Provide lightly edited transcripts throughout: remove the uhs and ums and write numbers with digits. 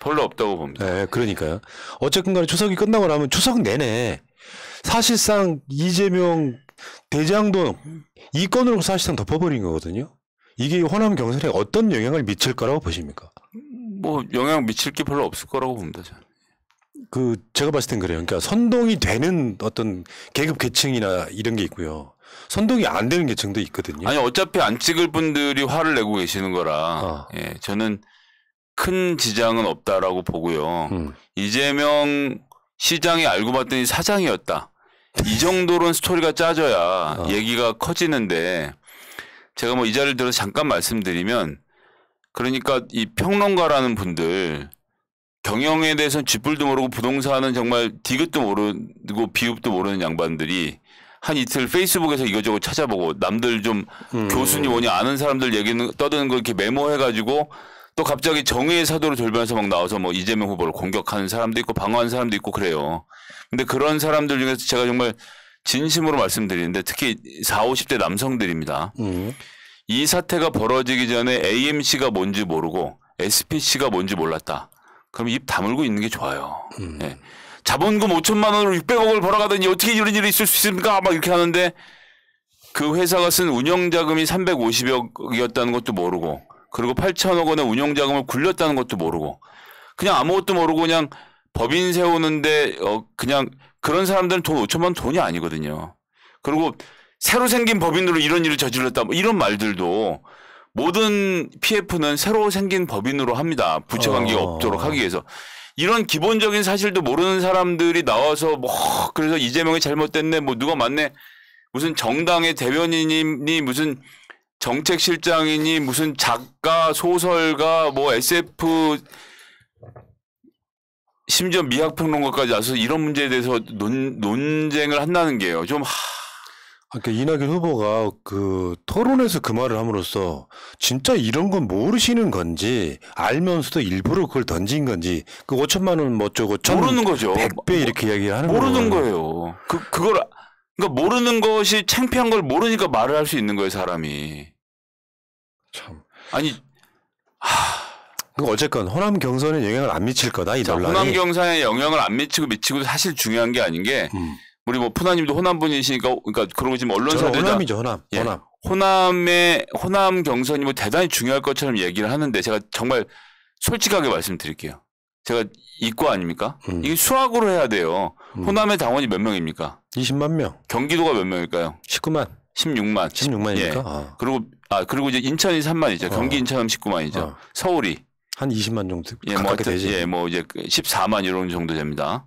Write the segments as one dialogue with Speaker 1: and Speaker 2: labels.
Speaker 1: 별로 없다고 봅니다.
Speaker 2: 네, 그러니까요. 어쨌든 간에 추석이 끝나고 나면 추석 내내 사실상 이재명 대장동 이 건으로 사실상 덮어버린 거거든요. 이게 호남 경선에 어떤 영향을 미칠 거라고 보십니까?
Speaker 1: 뭐 영향 미칠 게 별로 없을 거라고 봅니다. 저는.
Speaker 2: 제가 봤을 땐 그래요. 그러니까 선동이 되는 어떤 계급 계층이나 이런 게 있고요. 선동이 안 되는 계층도 있거든요.
Speaker 1: 아니 어차피 안 찍을 분들이 화를 내고 계시는 거라 예, 저는 큰 지장은 없다라고 보고요. 이재명 시장이 알고 봤더니 사장이었다. 이 정도로는 스토리가 짜져야 얘기가 커지는데 제가 뭐 이 자리를 들어서 잠깐 말씀드리면 그러니까 이 평론가라는 분들 경영에 대해서는 쥐뿔도 모르고 부동산은 정말 디귿도 모르고 비읍도 모르는 양반들이 한 이틀 페이스북에서 이거저거 찾아보고 남들 좀 교수님 뭐냐 아는 사람들 얘기는 떠드는 거 이렇게 메모해가지고 또 갑자기 정의의 사도로 돌변해서 막 나와서 뭐 이재명 후보를 공격하는 사람도 있고 방어하는 사람도 있고 그래요. 근데 그런 사람들 중에서 제가 정말 진심으로 말씀드리는데 특히 40, 50대 남성들입니다. 이 사태가 벌어지기 전에 AMC가 뭔지 모르고 SPC가 뭔지 몰랐다. 그럼 입 다물고 있는 게 좋아요. 네. 자본금 5천만 원으로 600억을 벌어가더니 어떻게 이런 일이 있을 수 있습니까? 막 이렇게 하는데 그 회사가 쓴 운영자금이 350억이었다는 것도 모르고 그리고 8천억 원의 운영자금을 굴렸다는 것도 모르고 그냥 아무것도 모르고 그냥 법인 세우는데 그냥 그런 사람들은 돈 5천만 원 돈이 아니거든요. 그리고 새로 생긴 법인으로 이런 일을 저질렀다 뭐 이런 말들도 모든 PF는 새로 생긴 법인으로 합니다. 부채관계가 없도록 하기 위해서. 이런 기본적인 사실도 모르는 사람들이 나와서 뭐 그래서 이재명이 잘못됐네 뭐 누가 맞네 무슨 정당의 대변인이 무슨 정책실장이니 무슨 작가 소설가 뭐 SF 심지어 미학평론가까지 와서 이런 문제에 대해서 논쟁을 한다는 게요. 좀
Speaker 2: 그러니까 이낙연 후보가 그 토론에서 그 말을 함으로써 진짜 이런 건 모르시는 건지 알면서도 일부러 그걸 던진 건지 그 5천만 원 뭐 어쩌고
Speaker 1: 모르는 거죠.
Speaker 2: 100배 이렇게 이야기를 하는
Speaker 1: 모르는 거예요. 그걸 그러니까 모르는 것이 창피한 걸 모르니까 말을 할 수 있는 거예요, 사람이.
Speaker 2: 참.
Speaker 1: 아니
Speaker 2: 어쨌건 호남 경선에 영향을 안 미칠 거다 이 논란이.
Speaker 1: 호남 경선에 영향을 안 미치고도 사실 중요한 게 아닌 게 우리 뭐 푸나님도 호남 분이시니까 그러니까 그러고 지금 언론사들
Speaker 2: 호남이죠 호남.
Speaker 1: 예, 호남 경선이 뭐 대단히 중요할 것처럼 얘기를 하는데 제가 정말 솔직하게 말씀드릴게요. 제가 이과 아닙니까? 이게 수학으로 해야 돼요. 호남의 당원이 몇 명입니까?
Speaker 2: 20만 명.
Speaker 1: 경기도가 몇 명일까요?
Speaker 2: 19만.
Speaker 1: 16만.
Speaker 2: 16만입니까?
Speaker 1: 예. 그리고 이제 인천이 3만이죠. 경기 인천하면 19만이죠. 서울이
Speaker 2: 한 20만 정도
Speaker 1: 가깝게 되지. 예, 뭐 이제 14만 이런 정도 됩니다.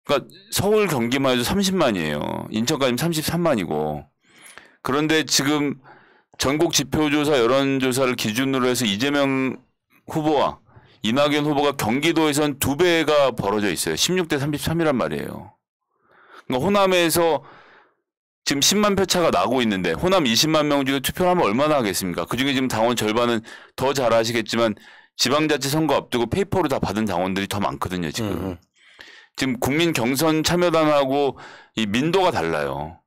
Speaker 1: 그러니까 서울 경기만 해도 30만이에요. 인천까지는 33만이고. 그런데 지금 전국 지표조사 여론조사를 기준으로 해서 이재명 후보와 이낙연 후보가 경기도에선 2배가 벌어져 있어요. 16대 33이란 말이에요. 그러니까 호남에서 지금 10만 표 차가 나고 있는데 호남 20만 명 중에 투표를 하면 얼마나 하겠습니까? 그중에 지금 당원 절반은 더 잘 아시겠지만 지방자치 선거 앞두고 페이퍼로 다 받은 당원들이 더 많거든요. 지금 국민 경선 참여단하고 이 민도가 달라요.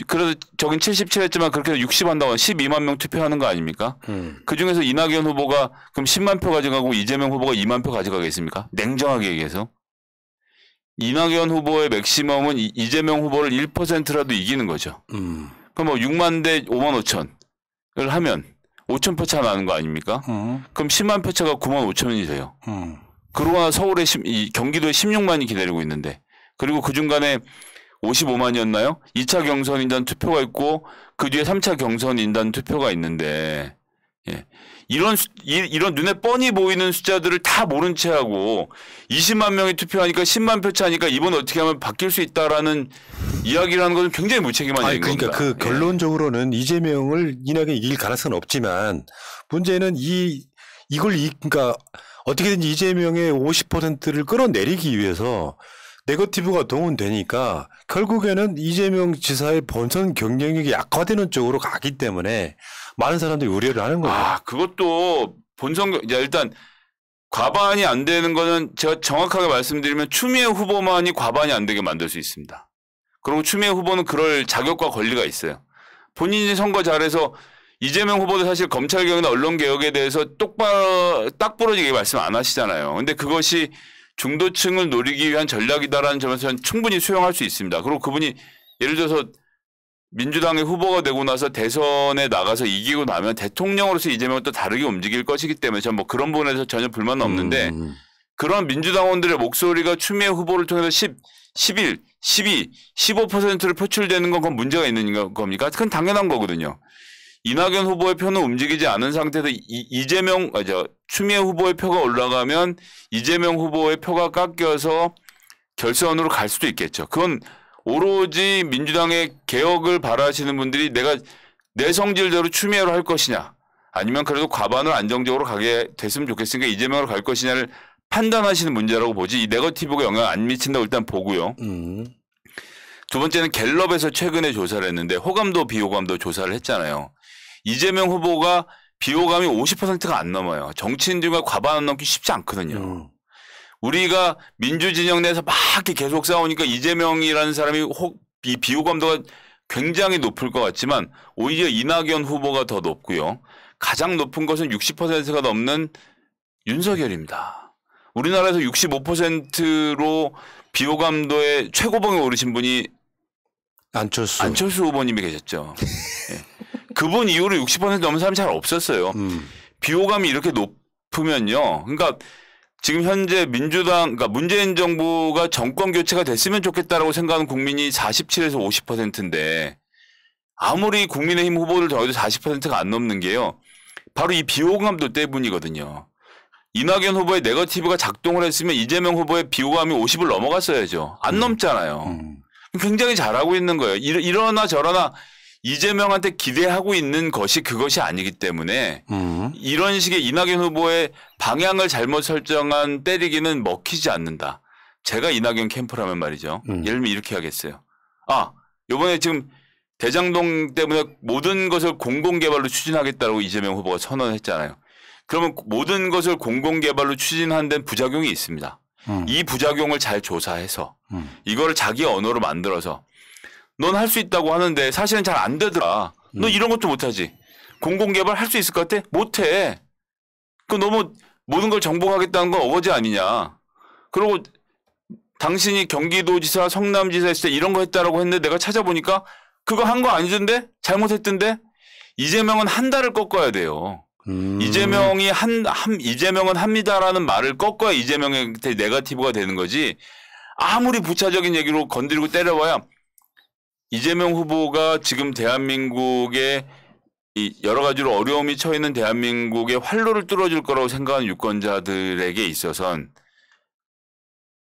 Speaker 1: 그래서 저긴 77 했지만 그렇게 해서 60 한다고 12만 명 투표하는 거 아닙니까? 그중에서 이낙연 후보가 그럼 10만 표 가져가고 이재명 후보가 2만 표 가져가겠습니까? 냉정하게 얘기해서. 이낙연 후보의 맥시멈은 이재명 후보를 1%라도 이기는 거죠. 그럼 뭐 6만 대 5만 5천을 하면 5천 표 차 나는 거 아닙니까? 그럼 10만 표 차가 9만 5천이 돼요. 그러나 서울에 경기도에 16만이 기다리고 있는데 그리고 그 중간에 55만이었나요? 2차 경선 인단 투표가 있고 그 뒤에 3차 경선 인단 투표가 있는데 예. 이런 눈에 뻔히 보이는 숫자들을 다 모른 채 하고 20만 명이 투표하니까 10만 표 차니까 이번에 어떻게 하면 바뀔 수 있다라는 이야기를 하는 것은 굉장히 무책임한 얘기인 겁니다.
Speaker 2: 그러니까 그 결론적으로는 이재명을 이낙연이 이길 가능성은 없지만 문제는 그러니까 어떻게든지 이재명의 50%를 끌어내리기 위해서 네거티브가 동원되니까 결국에는 이재명 지사의 본선 경쟁력이 약화되는 쪽으로 가기 때문에 많은 사람들이 우려를 하는 거죠.
Speaker 1: 그것도 일단 과반이 안 되는 거는 제가 정확하게 말씀드리면 추미애 후보만이 과반이 안 되게 만들 수 있습니다. 그리고 추미애 후보는 그럴 자격과 권리가 있어요. 본인이 선거 잘해서 이재명 후보도 사실 검찰개혁이나 언론개혁에 대해서 딱 부러지게 말씀 안 하시잖아요. 근데 그것이 중도층을 노리기 위한 전략이다라는 점에서는 충분히 수용할 수 있습니다. 그리고 그분이 예를 들어서 민주당의 후보가 되고 나서 대선에 나가서 이기고 나면 대통령으로서 이재명은 또 다르게 움직일 것이기 때문에 저는 뭐 그런 부분에서 전혀 불만은 없는데 그런 민주당원들의 목소리가 추미애 후보를 통해서 11, 12, 15%를 표출되는 건 그건 문제가 있는 겁니까? 그건 당연한 거거든요. 이낙연 후보의 표는 움직이지 않은 상태에서 추미애 후보의 표가 올라가면 이재명 후보의 표가 깎여서 결선으로 갈 수도 있겠죠. 그건 오로지 민주당의 개혁을 바라시는 분들이 내가 내 성질대로 추미애로 할 것이냐 아니면 그래도 과반을 안정적으로 가게 됐으면 좋겠으니까 이재명으로 갈 것이냐를 판단하시는 문제라고 보지 이 네거티브가 영향 안 미친다고 일단 보고요. 두 번째는 갤럽에서 최근에 조사를 했는데 호감도 비호감도 조사를 했잖아요. 이재명 후보가 비호감이 50%가 안 넘어요. 정치인들과 과반 안 넘기 쉽지 않거든요. 우리가 민주진영 내에서 막 이렇게 계속 싸우니까 이재명이라는 사람이 이 비호감도가 굉장히 높을 것 같지만 오히려 이낙연 후보가 더 높고요. 가장 높은 것은 60%가 넘는 윤석열입니다. 우리나라에서 65%로 비호감도의 최고봉에 오르신 분이 안철수 후보님이 계셨죠. 네. 그분 이후로 60% 넘는 사람이 잘 없었어요. 비호감이 이렇게 높으면요. 그러니까 지금 현재 그러니까 문재인 정부가 정권 교체가 됐으면 좋겠다라고 생각하는 국민이 47에서 50%인데 아무리 국민의힘 후보를 더해도 40%가 안 넘는 게요. 바로 이 비호감도 때문이거든요. 이낙연 후보의 네거티브가 작동을 했으면 이재명 후보의 비호감이 50을 넘어갔어야죠. 안 넘잖아요. 굉장히 잘하고 있는 거예요. 이러나 저러나 이재명한테 기대하고 있는 것이 그것이 아니기 때문에 이런 식의 이낙연 후보의 방향을 잘못 설정한 때리기는 먹히지 않는다. 제가 이낙연 캠프라면 말이죠. 예를 들면 이렇게 하겠어요. 이번에 지금 대장동 때문에 모든 것을 공공개발로 추진하겠다고 이재명 후보가 선언했잖아요. 그러면 모든 것을 공공개발로 추진한 데는 부작용이 있습니다. 이 부작용을 잘 조사해서 이거를 자기 언어로 만들어서 넌 할 수 있다고 하는데 사실은 잘 안 되더라. 너 이런 것도 못하지. 공공개발 할 수 있을 것 같아? 못해. 그 너무 모든 걸 정복하겠다는 건 어거지 아니냐. 그리고 당신이 경기도지사, 성남지사 했을 때 이런 거 했다라고 했는데 내가 찾아보니까 그거 한 거 아니던데? 잘못했던데? 이재명은 한 달을 꺾어야 돼요. 이재명은 합니다라는 말을 꺾어야 이재명한테 네거티브가 되는 거지. 아무리 부차적인 얘기로 건드리고 때려봐야 이재명 후보가 지금 대한민국의 이 여러 가지로 어려움이 처해 있는 대한민국의 활로를 뚫어줄 거라고 생각하는 유권자들에게 있어서는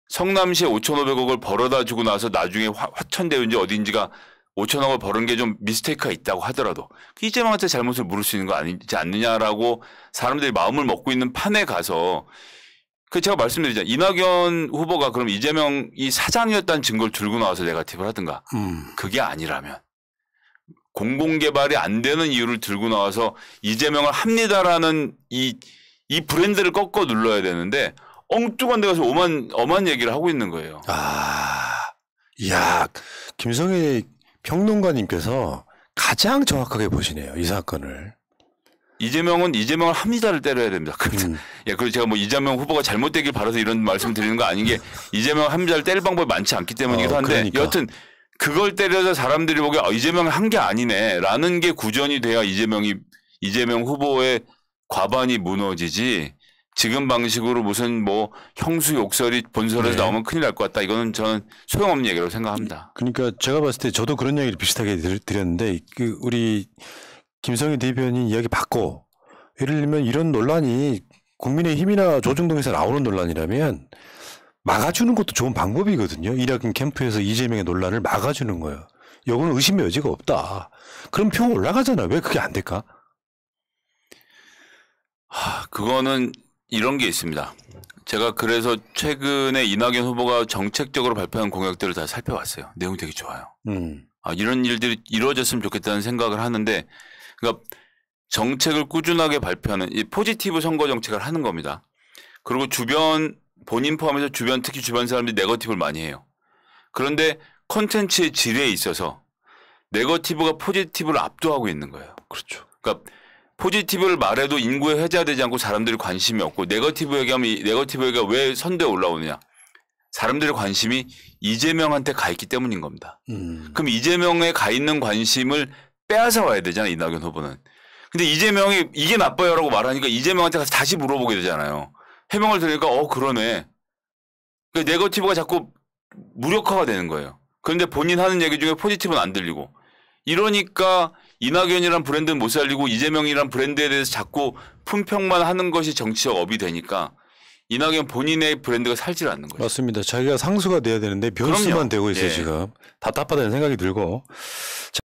Speaker 1: 성남시에 5,500억을 벌어다 주고 나서 나중에 화천대유인지 어딘지가 5천억을 벌은 게 좀 미스테이크가 있다고 하더라도 이재명한테 잘못을 물을 수 있는 거 아니지 않느냐라고 사람들이 마음을 먹고 있는 판에 가서 제가 말씀드리잖아요. 이낙연 후보가 그럼 이재명이 사장이었다는 증거를 들고 나와서 네거티브를 하든가 그게 아니라면 공공개발이 안 되는 이유를 들고 나와서 이재명을 합니다라는 이 브랜드를 꺾어 눌러야 되는데 엉뚱한 데 가서 엄한 얘기를 하고 있는 거예요.
Speaker 2: 이야, 김성애 평론가님께서 가장 정확하게 보시네요. 이 사건을.
Speaker 1: 이재명을 합니다를 때려야 됩니다. 예, 그리고 제가 뭐 이재명 후보가 잘못되길 바라서 이런 말씀 드리는 거 아닌 게 이재명 합니다를 때릴 방법이 많지 않기 때문이기도 한데 그러니까. 여하튼 그걸 때려서 사람들이 보기에 이재명은 한 게 아니네 라는 게 구전이 돼야 이재명 후보의 과반이 무너지지 지금 방식으로 무슨 뭐 형수 욕설이 본선에서 나오면 큰일 날 것 같다. 이거는 저는 소용없는 얘기라고 생각합니다.
Speaker 2: 그러니까 제가 봤을 때 저도 그런 얘기를 비슷하게 드렸는데 우리 김성애 대변인 이야기 받고 예를 들면 이런 논란이 국민의힘이나 조중동에서 나오는 논란이라면 막아주는 것도 좋은 방법이거든요. 이낙연 캠프에서 이재명의 논란을 막아주는 거예요. 이거는 의심의 여지가 없다. 그럼 표 올라가잖아. 왜 그게 안 될까?
Speaker 1: 그거는 이런 게 있습니다. 제가 그래서 최근에 이낙연 후보가 정책적으로 발표한 공약들을 다 살펴봤어요. 내용이 되게 좋아요. 이런 일들이 이루어졌으면 좋겠다는 생각을 하는데 그러니까 정책을 꾸준하게 발표하는 이 포지티브 선거 정책을 하는 겁니다. 그리고 본인 포함해서 특히 주변 사람들이 네거티브를 많이 해요. 그런데 콘텐츠의 질에 있어서 네거티브가 포지티브를 압도하고 있는 거예요.
Speaker 2: 그렇죠.
Speaker 1: 그러니까 포지티브를 말해도 인구에 회자되지 않고 사람들이 관심이 없고 네거티브 얘기하면 이 네거티브 얘기가 왜 선두에 올라오느냐. 사람들의 관심이 이재명한테 가 있기 때문인 겁니다. 그럼 이재명에 가 있는 관심을 빼앗아 와야 되잖아요. 이낙연 후보는. 근데 이재명이 이게 나빠요라고 말하니까 이재명한테 가서 다시 물어보게 되잖아요. 해명을 들으니까 그러네. 그러니까 네거티브가 자꾸 무력화가 되는 거예요. 그런데 본인 하는 얘기 중에 포지티브는 안 들리고. 이러니까 이낙연이란 브랜드는 못 살리고 이재명이란 브랜드에 대해서 자꾸 품평만 하는 것이 정치적 업이 되니까 이낙연 본인의 브랜드가 살질 않는 거죠.
Speaker 2: 맞습니다. 자기가 상수가 돼야 되는데 변수만 되고 있어요. 지금. 답답하다는 생각이 들고.